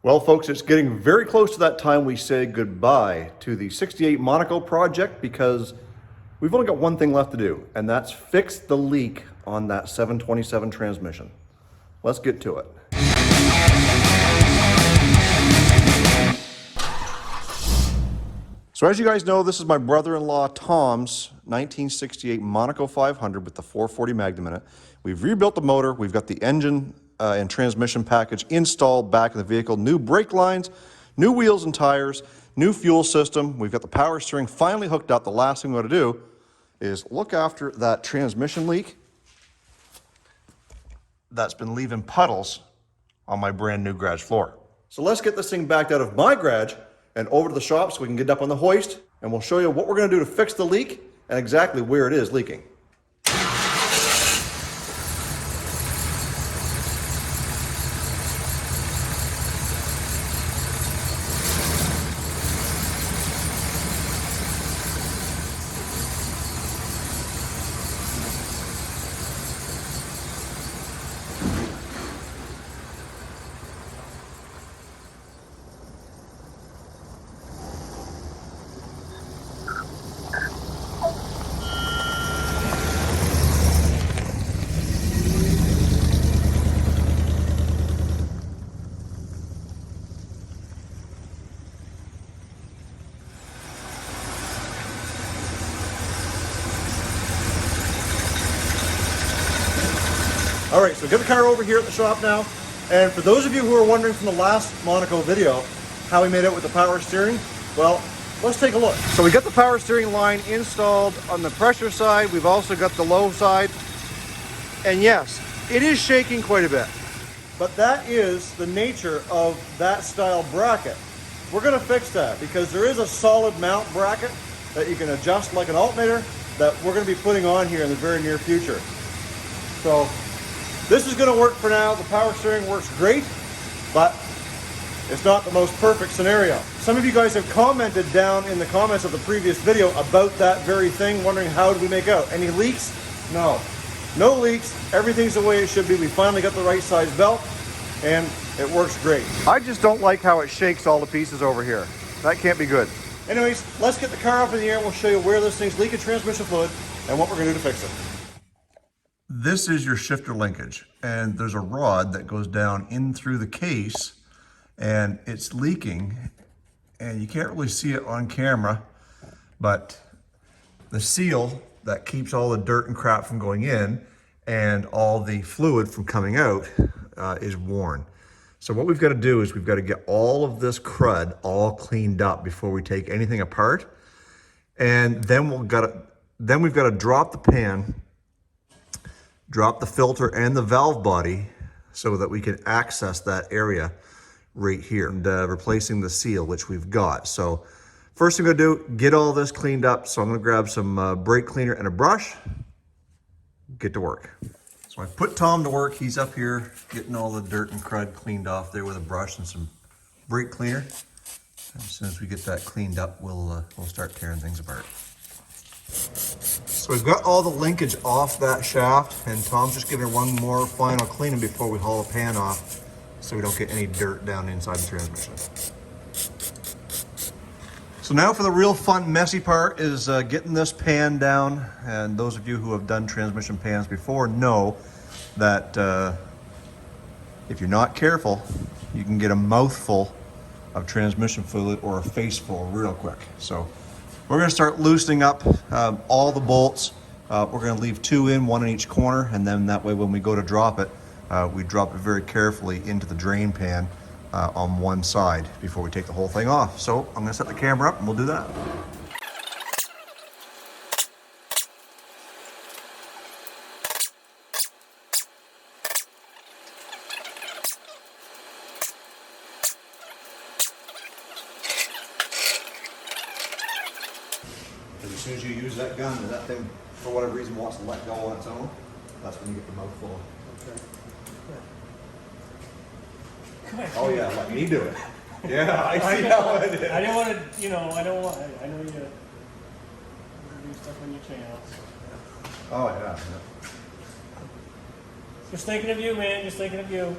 Well, folks, it's getting very close to that time we say goodbye to the 68 Monaco project because we've only got one thing left to do, and that's fix the leak on that 727 transmission. Let's get to it. So as you guys know, this is my brother-in-law Tom's 1968 Monaco 500 with the 440 Magnum in it. We've rebuilt the motor, we've got the engine and transmission package installed back in the vehicle, new brake lines, new wheels and tires, new fuel system. We've got the power steering finally hooked up. The last thing we want to do is look after that transmission leak that's been leaving puddles on my brand new garage floor. So let's get this thing backed out of my garage and over to the shop so we can get it up on the hoist, and we'll show you what we're going to do to fix the leak and exactly where it is leaking. All right, so get the car over here at the shop now. And for those of you who are wondering from the last Monaco video how we made out with the power steering, well, let's take a look. So we got the power steering line installed on the pressure side. We've also got the low side. And yes, it is shaking quite a bit. But that is the nature of that style bracket. We're gonna fix that because there is a solid mount bracket that you can adjust like an alternator that we're gonna be putting on here in the very near future. So this is going to work for now. The power steering works great, but it's not the most perfect scenario. Some of you guys have commented down in the comments of the previous video about that very thing, wondering how did we make out? Any leaks? No. No leaks. Everything's the way it should be. We finally got the right size belt, and it works great. I just don't like how it shakes all the pieces over here. That can't be good. Anyways, let's get the car up in the air and we'll show you where this thing's leaking transmission fluid and what we're going to do to fix it. This is your shifter linkage, and there's a rod that goes down in through the case, and it's leaking, and you can't really see it on camera, but the seal that keeps all the dirt and crap from going in and all the fluid from coming out is worn. So what we've got to do is we've got to get all of this crud all cleaned up before we take anything apart, and then we've got to drop the pan, drop the filter and the valve body so that we can access that area right here, and replacing the seal, which we've got. So first thing I'm gonna do, get all this cleaned up. So I'm gonna grab some brake cleaner and a brush, get to work. So I put Tom to work. He's up here getting all the dirt and crud cleaned off there with a brush and some brake cleaner. As soon as we get that cleaned up, we'll start tearing things apart. So we've got all the linkage off that shaft, and Tom's just giving it one more final cleaning before we haul the pan off so we don't get any dirt down inside the transmission. So now for the real fun, messy part is getting this pan down. And those of you who have done transmission pans before know that if you're not careful, you can get a mouthful of transmission fluid or a face full real quick. So we're going to start loosening up all the bolts. We're going to leave two in, one in each corner, and then that way when we go to drop it, we drop it very carefully into the drain pan on one side before we take the whole thing off. So I'm going to set the camera up and we'll do that. As soon as you use that gun and that thing, for whatever reason, wants to let go on its own, that's when you get the mouthful. Okay. Oh yeah, let me do it. Yeah, I see how it is. I didn't want to, I know you do stuff on your channel. Oh yeah. Just thinking of you, man, just thinking of you.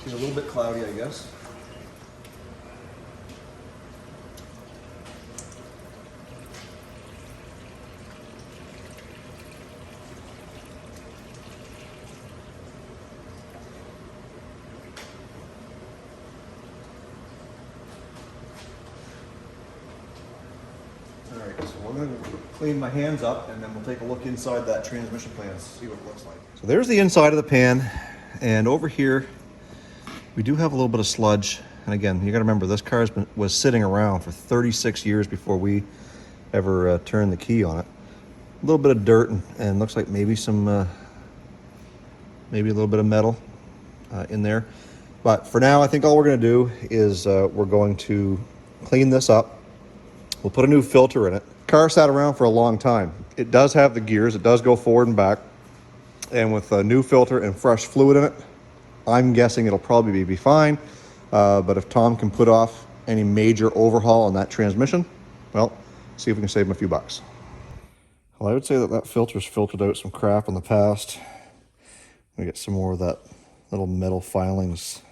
It's a little bit cloudy, I guess. All right, so we're going to clean my hands up and then we'll take a look inside that transmission pan and see what it looks like. So there's the inside of the pan, and over here we do have a little bit of sludge. And again, you got to remember, this car was sitting around for 36 years before we ever turned the key on it. A little bit of dirt and looks like maybe some, maybe a little bit of metal in there. But for now, I think all we're going to do is we're going to clean this up. We'll put a new filter in it. Car sat around for a long time. It does have the gears. It does go forward and back. And with a new filter and fresh fluid in it, I'm guessing it'll probably be fine. But if Tom can put off any major overhaul on that transmission, well, see if we can save him a few bucks. Well, I would say that filter's filtered out some crap in the past. We get some more of that little metal filings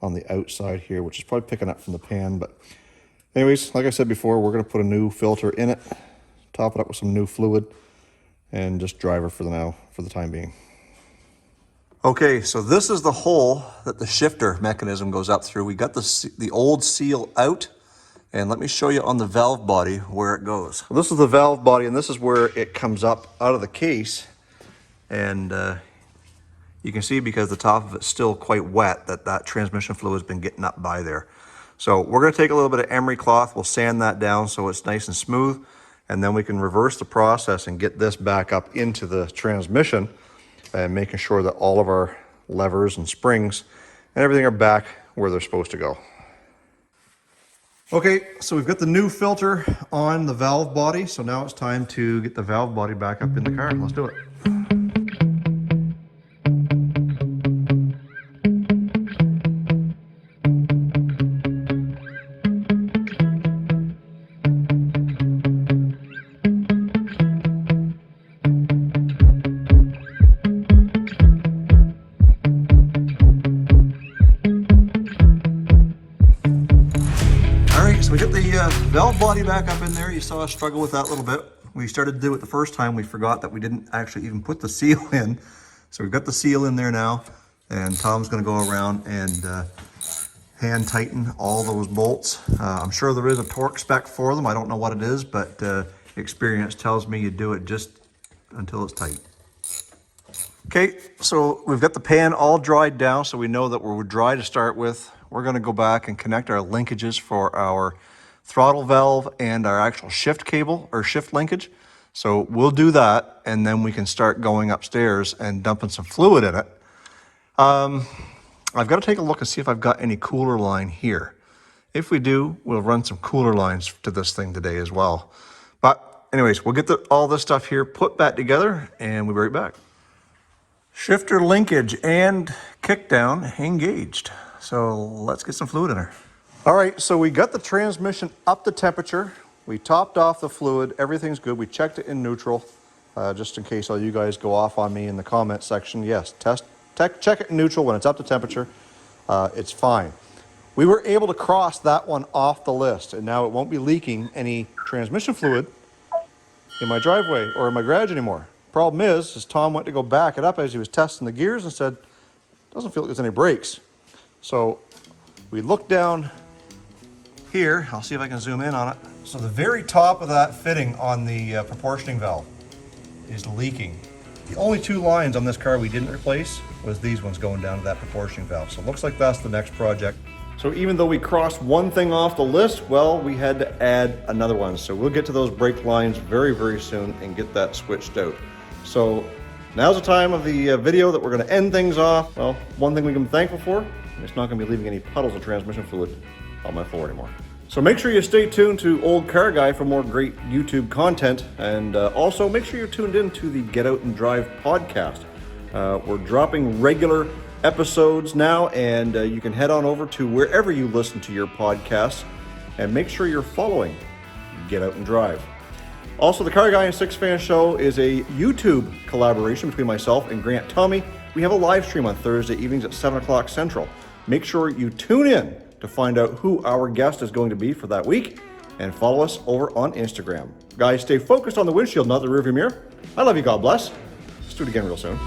on the outside here, which is probably picking up from the pan. But anyways, like I said before, we're going to put a new filter in it, top it up with some new fluid, and just drive her for the time being. Okay, so this is the hole that the shifter mechanism goes up through. We got the old seal out, and let me show you on the valve body where it goes. Well, this is the valve body, and this is where it comes up out of the case. And you can see, because the top of it's still quite wet, that transmission fluid has been getting up by there. So we're going to take a little bit of emery cloth. We'll sand that down so it's nice and smooth, and then we can reverse the process and get this back up into the transmission, and making sure that all of our levers and springs and everything are back where they're supposed to go. Okay, so we've got the new filter on the valve body, so now it's time to get the valve body back up in the car. Let's do it. So we got the valve body back up in there. You saw us struggle with that a little bit. We started to do it the first time. We forgot that we didn't actually even put the seal in. So we've got the seal in there now, and Tom's going to go around and hand tighten all those bolts. I'm sure there is a torque spec for them. I don't know what it is, but experience tells me you do it just until it's tight. Okay, so we've got the pan all dried down, so we know that we're dry to start with. We're going to go back and connect our linkages for our throttle valve and our actual shift cable or shift linkage. So we'll do that, and then we can start going upstairs and dumping some fluid in it. I've got to take a look and see if I've got any cooler line here. If we do, we'll run some cooler lines to this thing today as well. But anyways, we'll get all this stuff here put back together, and we'll be right back. Shifter linkage and kickdown engaged. So let's get some fluid in her. All right, so we got the transmission up to temperature. We topped off the fluid. Everything's good. We checked it in neutral, just in case all you guys go off on me in the comment section. Yes, check it in neutral when it's up to temperature. It's fine. We were able to cross that one off the list, and now it won't be leaking any transmission fluid in my driveway or in my garage anymore. Problem is Tom went to go back it up as he was testing the gears and said, doesn't feel like there's any brakes. So we look down here. I'll see if I can zoom in on it. So the very top of that fitting on the proportioning valve is leaking. The only two lines on this car we didn't replace was these ones going down to that proportioning valve. So it looks like that's the next project. So even though we crossed one thing off the list, well, we had to add another one. So we'll get to those brake lines very, very soon and get that switched out. So now's the time of the video that we're going to end things off. Well, one thing we can be thankful for, it's not going to be leaving any puddles of transmission fluid on my floor anymore. So make sure you stay tuned to Olde Carr Guy for more great YouTube content, and also make sure you're tuned in to the Get Out and Drive podcast. We're dropping regular episodes now, and you can head on over to wherever you listen to your podcasts, and make sure you're following Get Out and Drive. Also, the Carr Guy and Six Fan Show is a YouTube collaboration between myself and Grant Tommy. We have a live stream on Thursday evenings at 7 o'clock Central. Make sure you tune in to find out who our guest is going to be for that week, and follow us over on Instagram. Guys, stay focused on the windshield, not the rearview mirror. I love you. God bless. Let's do it again real soon.